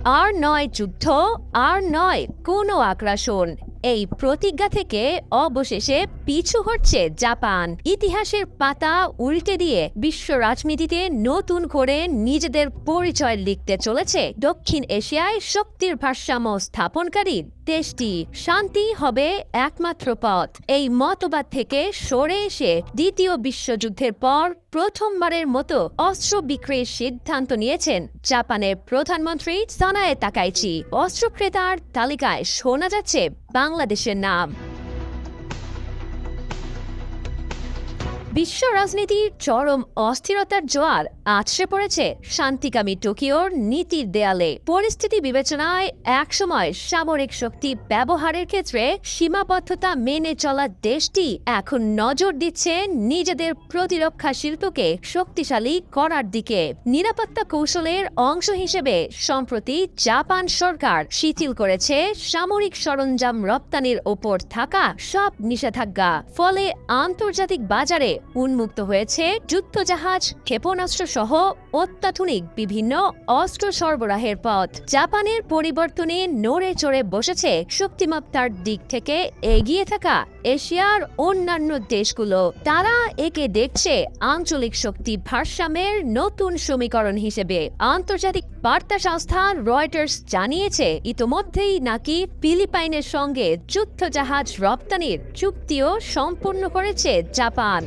আর নয় যুদ্ধ, আর নয় কোনো আগ্রাসন। এই প্রতিজ্ঞা থেকে অবশেষে পিছু হটছে জাপান। ইতিহাসের পাতা উল্টে দিয়ে বিশ্ব রাজনীতিতে নতুন করে নিজেদের পরিচয় লিখতে চলেছে দক্ষিণ এশিয়ায় শক্তির ভারসাম্য স্থাপনকারী দেশটি। শান্তি হবে একমাত্র পথ, এই মতবাদ থেকে সরে এসে দ্বিতীয় বিশ্বযুদ্ধের পর প্রথমবারের মতো অস্ত্র বিক্রির সিদ্ধান্ত নিয়েছেন জাপানের প্রধানমন্ত্রী সানায়ে তাকাইচি। অস্ত্র ক্রেতার তালিকায় শোনা যাচ্ছে বাংলাদেশের নাম। বিশ্ব রাজনীতির চরম অস্থিরতার জোয়ার আছড়ে পড়েছে শান্তিকামী টোকিওর নীতির দেয়ালে। পরিস্থিতি বিবেচনায় একসময় সামরিক শক্তি ব্যবহারের ক্ষেত্রে সীমাবদ্ধতা মেনে চলা দেশটি এখন নজর দিচ্ছে নিজেদের প্রতিরক্ষা শিল্পকে শক্তিশালী করার দিকে। নিরাপত্তা কৌশলের অংশ হিসেবে সম্প্রতি জাপান সরকার শিথিল করেছে সামরিক সরঞ্জাম রপ্তানির ওপর থাকা সব নিষেধাজ্ঞা। ফলে আন্তর্জাতিক বাজারে উন্মুক্ত হয়েছে যুদ্ধজাহাজ, ক্ষেপণাস্ত্র সহ অত্যাধুনিক বিভিন্ন অস্ত্র সরবরাহের পথ। জাপানের পরিবর্তনে নড়ে চড়ে বসেছে শক্তিমত্তার দিক থেকে এগিয়ে থাকা এশিয়ার অন্যান্য দেশগুলো। তারা একে দেখছে আঞ্চলিক শক্তি ভারসাম্যের নতুন সমীকরণ হিসেবে। আন্তর্জাতিক বার্তা সংস্থা রয়টার্স জানিয়েছে ইতোমধ্যেই নাকি ফিলিপাইনের সঙ্গে যুদ্ধজাহাজ রপ্তানির চুক্তিও সম্পূর্ণ করেছে জাপান।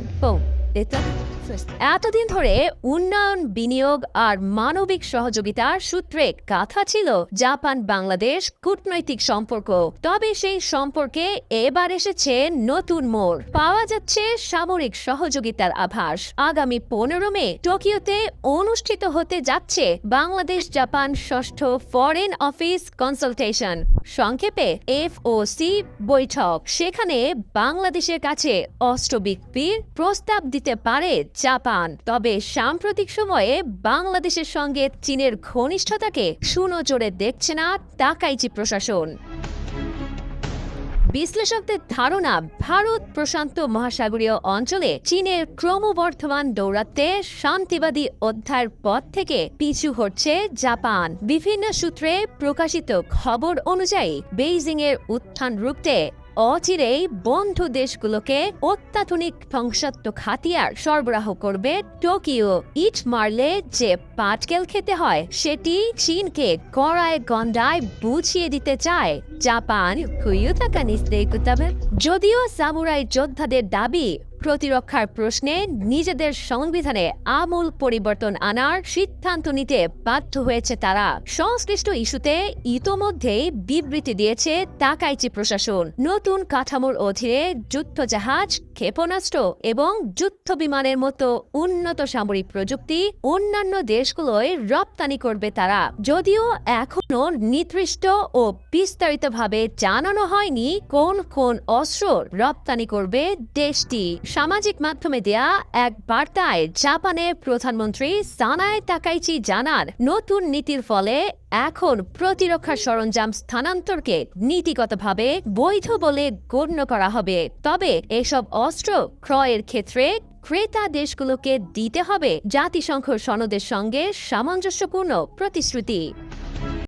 এতদিন ধরে উন্নয়ন, বিনিয়োগ আর মানবিক সহযোগিতার সূত্রে গাঁথা ছিল জাপান বাংলাদেশ কূটনৈতিক সম্পর্ক। তবে সেই সম্পর্কে এবার এসেছে নতুন মোড়। পাওয়া যাচ্ছে সামরিক সহযোগিতার আভাস। আগামী 15 মে টোকিওতে অনুষ্ঠিত হতে যাচ্ছে বাংলাদেশ জাপান ষষ্ঠ ফরেন অফিস কনসালটেশন, সংক্ষেপে FOC বৈঠক। সেখানে বাংলাদেশের কাছে অস্ত্র বিক্রির প্রস্তাব দিতে পারে জাপান। তবে সাম্প্রতিক সময়ে বাংলাদেশের সঙ্গে চীনের ঘনিষ্ঠতাকে সুনজরে দেখছে না তাকাইচি প্রশাসন। বিশ্লেষকদের ধারণা, ভারত প্রশান্ত মহাসাগরীয় অঞ্চলে চীনের ক্রমবর্ধমান দৌরাত্ম্যে শান্তিবাদী অধ্যায়ের পথ থেকে পিছু হটছে জাপান। বিভিন্ন সূত্রে প্রকাশিত খবর অনুযায়ী বেইজিং এর উত্থান রুখতে অচিরেই বন্ধু দেশগুলোকে অত্যাধুনিক ধ্বংসাত্মক হাতিয়ার সরবরাহ করবে টোকিও। ইট মারলে যে পাটকেল খেতে হয় সেটি চীনকে গড়ায় গন্ডায় বুঝিয়ে দিতে চায় জাপান। যদিও সামুরাই যোদ্ধাদের দাবি, প্রতিরক্ষার প্রশ্নে নিজেদের সংবিধানে আমূল পরিবর্তন আনার সিদ্ধান্ত নিতে বাধ্য হয়েছে তারা। সংশ্লিষ্ট ইস্যুতে ইতোমধ্যেই বিবৃতি দিয়েছে তাকাইচি প্রশাসন। নতুন কাঠামোর অধীনে যুদ্ধজাহাজ, ক্ষেপণাস্ত্র এবং যুদ্ধ বিমানের মতো উন্নত সামরিক প্রযুক্তি অন্যান্য দেশগুলোয় রপ্তানি করবে তারা। যদিও এখনো নির্দিষ্ট ও বিস্তারিতভাবে জানানো হয়নি কোন কোন অস্ত্র রপ্তানি করবে দেশটি। সামাজিক মাধ্যমে দেয়া এক বার্তায় জাপানের প্রধানমন্ত্রী সানায়ে তাকাইচি জানান, নতুন নীতির ফলে এখন প্রতিরক্ষা সরঞ্জাম স্থানান্তরকে নীতিগতভাবে বৈধ বলে গণ্য করা হবে। তবে এসব অস্ত্র ক্রয়ের ক্ষেত্রে ক্রেতা দেশগুলোকে দিতে হবে জাতিসংঘ সনদের সঙ্গে সামঞ্জস্যপূর্ণ প্রতিশ্রুতি।